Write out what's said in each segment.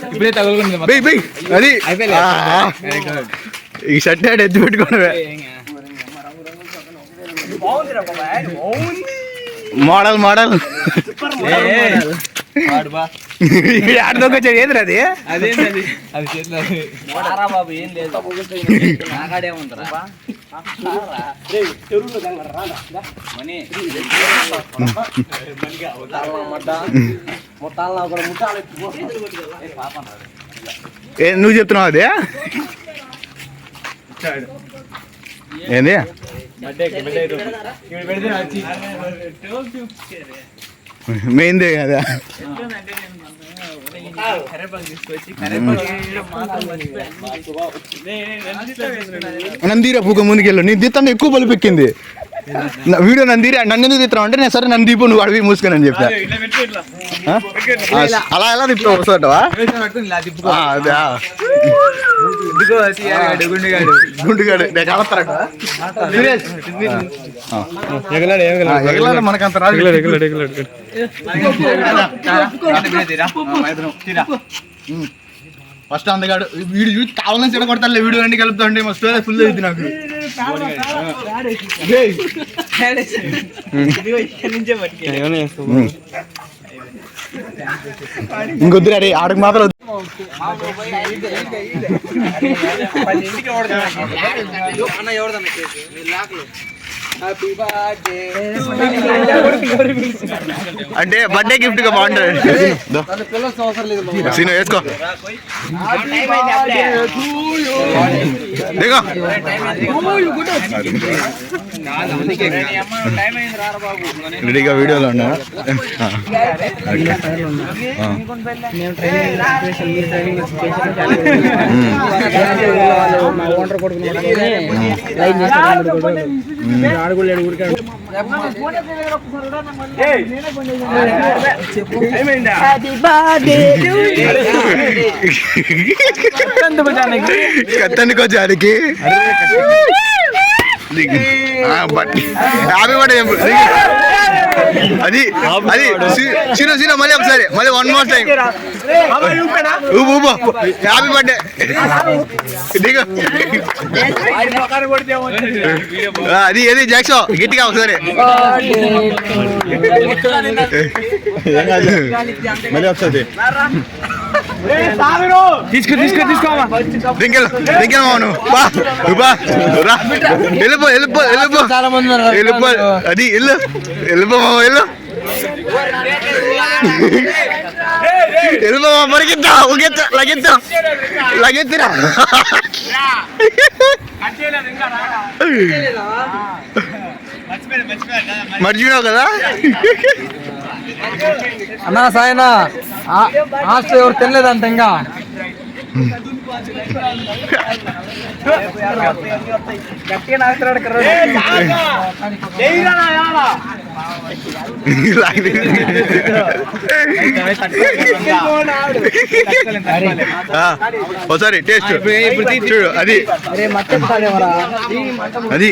ఇప్పుడే తగులుకుంది అది ఈ షర్ట్ ఎత్తి పెట్టుకోవడమే మోడల్ మోడల్ ఆడదొచ్చాడు ఏంద్ర అది అదేంటది అది చేతిలో బాబు ఏం లేదు నాకాడేముంటారా నువ్వు చెప్తున్నావు అదే ఏంది మెయిన్దే కదా నందీరా పూక ముందుకెళ్ళు నీ దిత్తంటే ఎక్కువ బలిపెక్కింది వీడియో నందీరా నన్ను ఎందుకు తిత్తావు అంటే నేను సరే నన్ను దీపు నువ్వు అడవి మూసుకొని అని చెప్పా అలా ఎలా తిప్పుతావు వస్తావా అదే గుండుగాడు నేను కడతారట ఎగలాడు మనకంత రాదు ఫస్ట్ అందగాడు వీడు చూసి కావాలని చెడ కొడతాను వీడియో అన్ని కలుపుతా ఉంటే మా స్టోరీ ఫుల్ అవుతుంది నాకు ఇంకొద్దురా రే ఆడకు మాత్రం అంటే బర్త్డే గిఫ్ట్ గా బాగుంటుంది సీను వేసుకో రెడీగా వీడియోలో ఉన్నా కత్తానికి వచ్చానికి అది అది సీనో సీనో మళ్ళీ ఒకసారి మళ్ళీ one more time happy birthday అది ఏది జాక్సో గట్టిగా ఒకసారి మళ్ళీ ఒకసారి తీసుకో తీసుకో తీసుకోమా వెళ్ళిపో వెళ్ళిపో వెళ్ళిపో వెళ్ళిపో అది వెళ్ళు వెళ్ళిపో వెళ్ళు వెళ్ళిపో మరిగిద్దా ఒకెత్తా లగెత్తా లగెత్తిరా మర్చిపోయావు కదా అన్నా సాయనా హాస్టల్ ఎవరు తినలేదంట ఇంకా ఒకసారి టేస్ట్ చూడు అది అది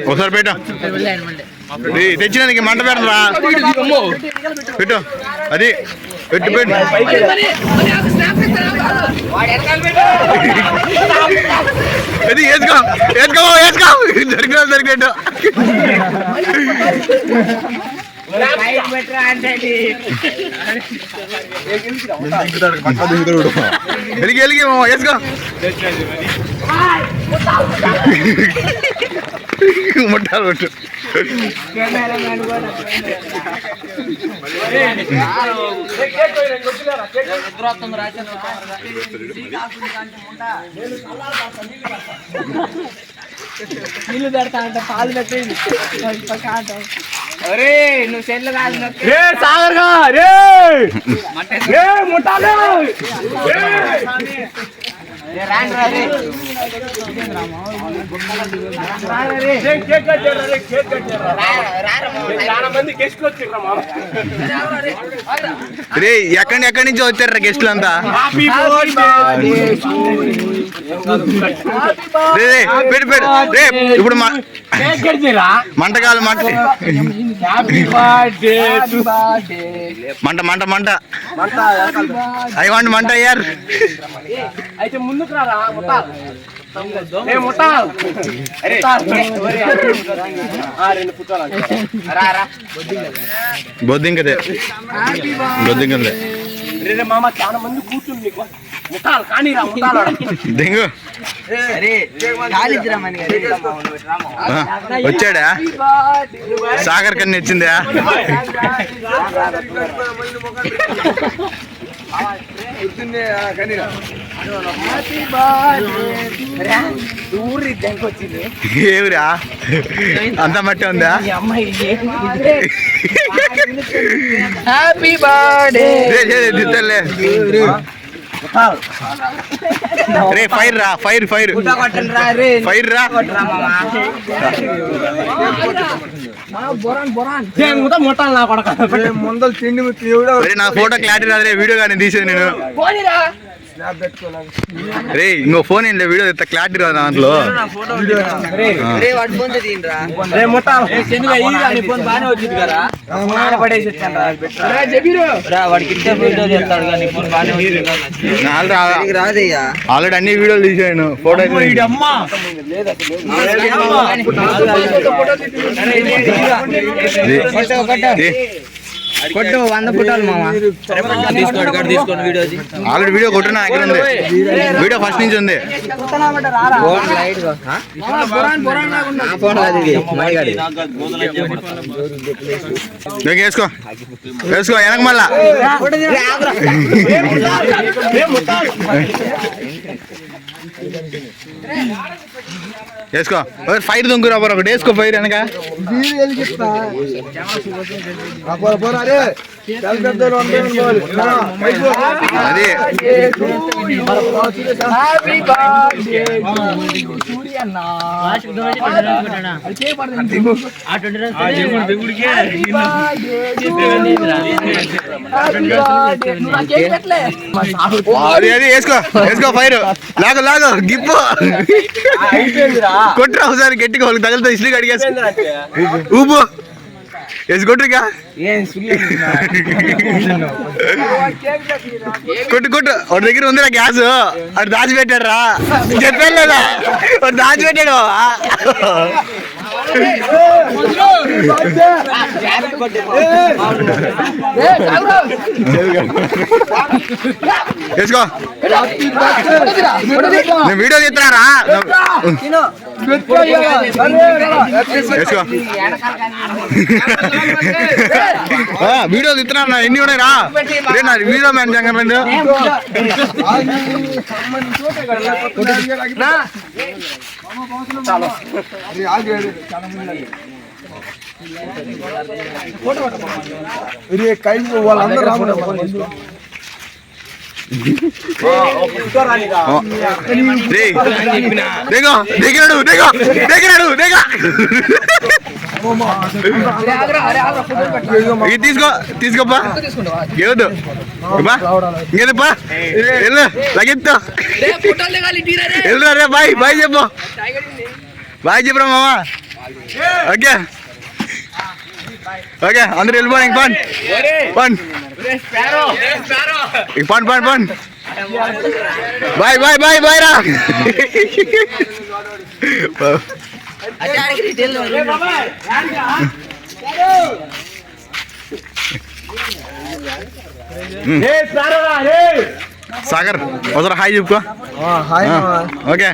ఒకసారి పెట్టు తెచ్చినందుకు మంట పెడతా పెట్టు అది పెట్టు పెట్టు అది వేసుకో వేసుకో వేసుకో దొరికిన దొరికినట్టు వెలిగి వెలిగి వేసుకో ముట్టాలు కొట్టు నీళ్ళు పెడతా అంటే పాలు పెట్టేది అరే నువ్వు చెట్లు కాదు సాగర్గా రే ఎక్కడి నుంచి వచ్చారా గెస్టులు అంతా? ఇప్పుడు మంటకాలు మంట మంట మంట మంట ఐ వాంట్ మంట అయ్యారు. అయితే ముందుకు రారా బొద్దింకదే బొద్దింకదే మామ చాలా మంది కూర్చుంది ముఠాలు కానీ రా ముఠాలు దెంగు వచ్చాడా? సాగర్ కన్నా వచ్చిందా? ఏమిరా అంత మట్టి ఉందా? హ్యాపీ బర్త్డే రే ఫైర్ రా ఫైర్ ఫైర్ ఫైర్ రా నా ఫోటో క్లారిటీ రాదు. వీడియో కానీ తీసేది నేను. రే ఇంకో ఫోన్ ఏంటి వీడియో ఎంత క్లారిటీ రాదు దాంట్లో. ఆల్రెడీ అన్ని వీడియోలు తీసాను. ఫోటో కొట్టు 100 ఫోటోలు మామ ఆల్రెడీ వీడియో కొట్టినా దగ్గర ఉంది. వీడియో ఫస్ట్ నుంచి ఉంది. వేసుకో వేసుకో వెనక మళ్ళా వేసుకో ఫైర్ దొంగరా ఒకటి వేసుకో ఫైర్ వెనక. అది అది వేసుకో వేసుకో ఫైర్ లాగు లాగు గిప్పు కొట్టురా ఒకసారి గట్టిగా వాళ్ళకి తగిలితే ఇస్లీ అడిగేసి ఊపు వేసి కొట్టుగా కొట్టు కొట్టు వాడి దగ్గర ఉందిరా గ్యాస్. వాడు దాచిపెట్టాడు రా చెప్పాను లేదా? వాడు దాచిపెట్టాడు. వేసుకో నేను వీడియో తీస్తున్నారా? వేసుకో వీడియో తీస్తున్నా. ఎన్ని ఉన్నాయి రా? నా వీడియో మ్యాన్ జంగ వాళ్ళందరూ దిగినాడు దిగినాడు దిగా తీసుకో తీసుకోపా ఏవద్దు ఇంకేదప్పా వెళ్ళు లగెత్తు వెళ్తురా రే బాయ్ బాయ్ చెప్పు బాయ్ చెప్పురా మామా. ఓకే ఓకే అందరు వెళ్ళిపోయి ఇంక పన్ పన్ ఇంక పన్ పన్ పన్ బాయ్ బాయ్ బాయ్ బాయ్ రా. సాగర్ ఒకసారి హాయ్ చెప్పుకో. ఓకే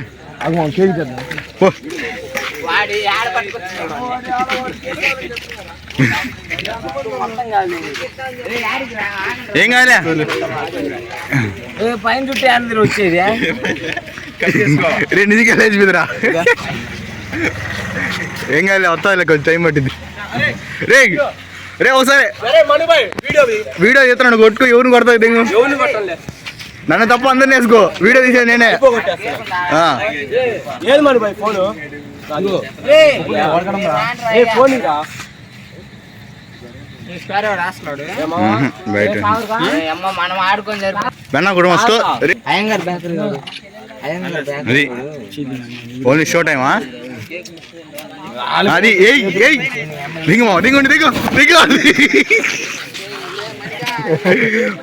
ఏం కాలే పైన చుట్టే అందరు వచ్చేది 2 నిమిషాలు వేసిపోతురా. ఏం కాలే వస్తా కొంచెం టైం పట్టింది. రే రే ఒకసారి వీడియో చేస్తున్నాడు కొట్టుకో. ఎవరిని కొడతావు దిగు నన్ను తప్ప అందరిని వేసుకో, వీడియో తీసేది నేనే. ఏది మరి బాయ్ ఫోను ఫోన్ ఇరా మనం ఆడుకొని అది ఓన్లీ షో టైమా అది? దిగు దిగు దిగు దిగు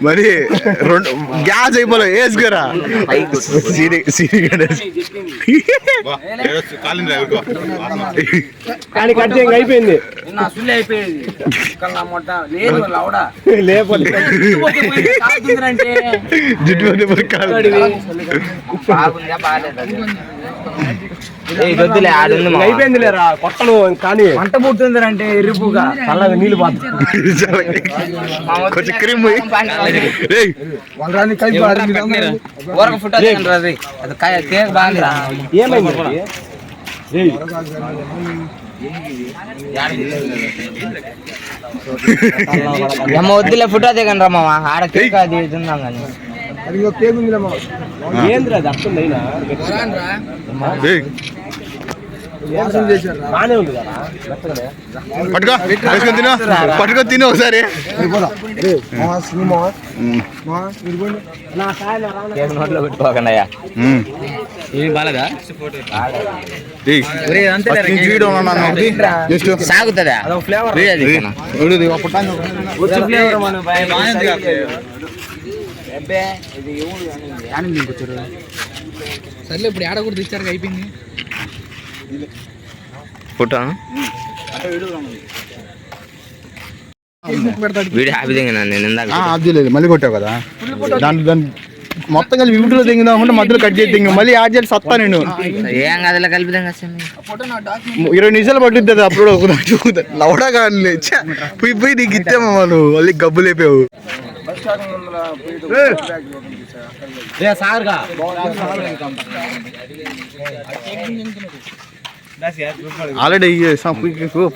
మరి రెండు గ్యాస్ అయిపోలే వేసుకురా కానీ కట్ అయిపోయింది అయిపోయింది లేరా కొట్టను కానీ పంట పుట్టింది అంటే ఎరుపుగా చల్లగా నీళ్ళు కొంచెం క్రీమ్ వద్దులే ఫోటో దిగండి రా మామ ఆడ కేక్ అది తిన్నాం కానీ ఏంద్రా అది అర్థం అయినా బానే ఉంది కదా పట్టుకో వేసుకొని తిను, పట్టుకో తిను ఒకసారి. నోట్లో పెట్టుకోకండి అయ్యా సాగుతుందా సర్లే ఇప్పుడు ఏడ కూడా తెచ్చారు అయిపోయింది ఫోటో వీడియో హ్యాపీ దిగినా నేను ఇందాక లేదు మళ్ళీ కొట్టావు కదా దాని మొత్తం కలిపి యూట్యూబ్లో దిగుదాం అంటే మధ్యలో కట్ చేసి దిగు మళ్ళీ యాడ్ చేసి సత్తా నేను ఏం కదలా కలిపిదాం 20 నిమిషాలు పట్టుద్ది అప్పుడు ఒక లవడా కానీ పోయి పోయి నీకు ఇచ్చామా వాళ్ళు మళ్ళీ గబ్బు లేపావు. ఆల్రెడీ గ్రూప్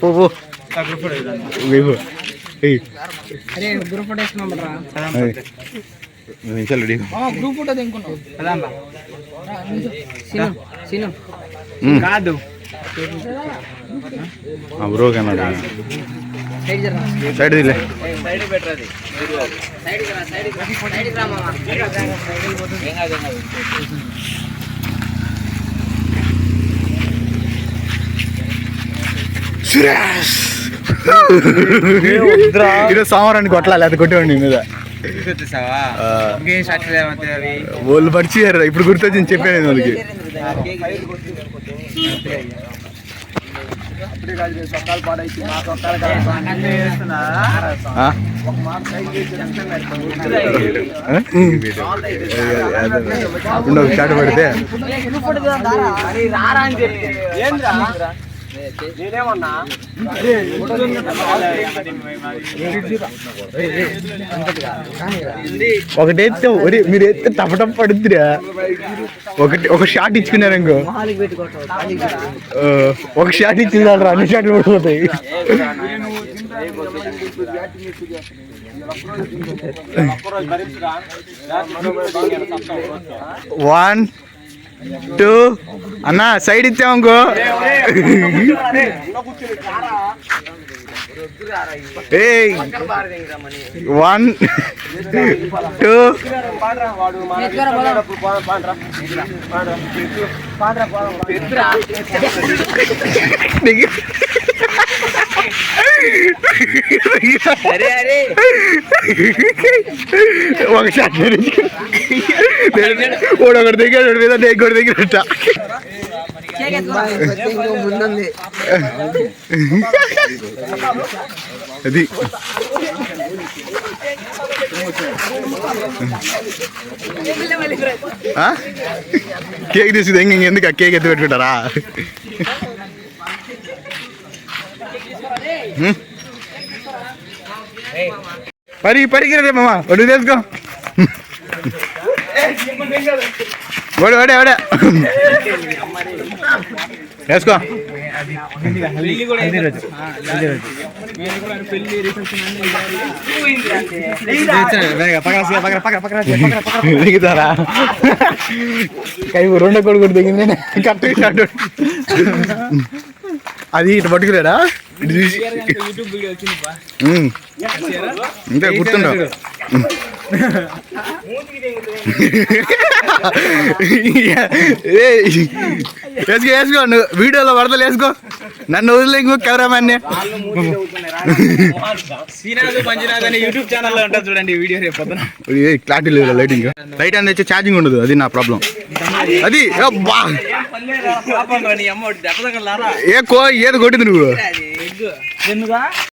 ఫోటో కాదు బ్రో కన్నాడు సైడ్ దిలే ఈరోజు సోమవారాన్ని కొట్లాలి అది కొట్టేవాడి మీద వాళ్ళు పరిచయారు ఇప్పుడు గుర్తొచ్చింది చెప్పాను వాళ్ళకి. చాటు పడితే ఒకటి ఎత్తే మీరు ఎత్తే టపటప్ పడుతురా ఒక షాట్ ఇచ్చుకున్నారు ఇంకో ఒక షాట్ ఇచ్చింది అన్ని షాట్లు పడిపోతాయి. 1 2 అన్నా సైడ్ ఇచ్చామనుకో. 1 2 ఒక షాట్ ఒకటి దగ్గర మీద ఇంకోటి దగ్గర అది కేక్ తీసుకుంది ఇంకెందుకు ఆ కేక్ ఎత్తి పెట్టుకుంటారా? పరిగిరే మామా వడ్డు తీసుకో వాడే వేసుకో దిగుతారా కై రెండో కొడుకు దిగింది కరెక్ట్ అది ఇటు పట్టుకురాడా ఇటు చూసి ఇంకా గుర్తుండవు వేసుకో వేసుకో నువ్వు వీడియోలో వరదలు వేసుకో నన్ను వదిలే ఇంకో కెమెరామ్యాన్ని యూట్యూబ్ ఛానల్ లో ఉంటుంది చూడండి వీడియో రేపు పొద్దున క్లారిటీ లేదు లైటింగ్ లైట్ అనేది వచ్చి ఛార్జింగ్ ఉండదు అది నా ప్రాబ్లం అది ఏ కో ఏది కొట్టింది నువ్వు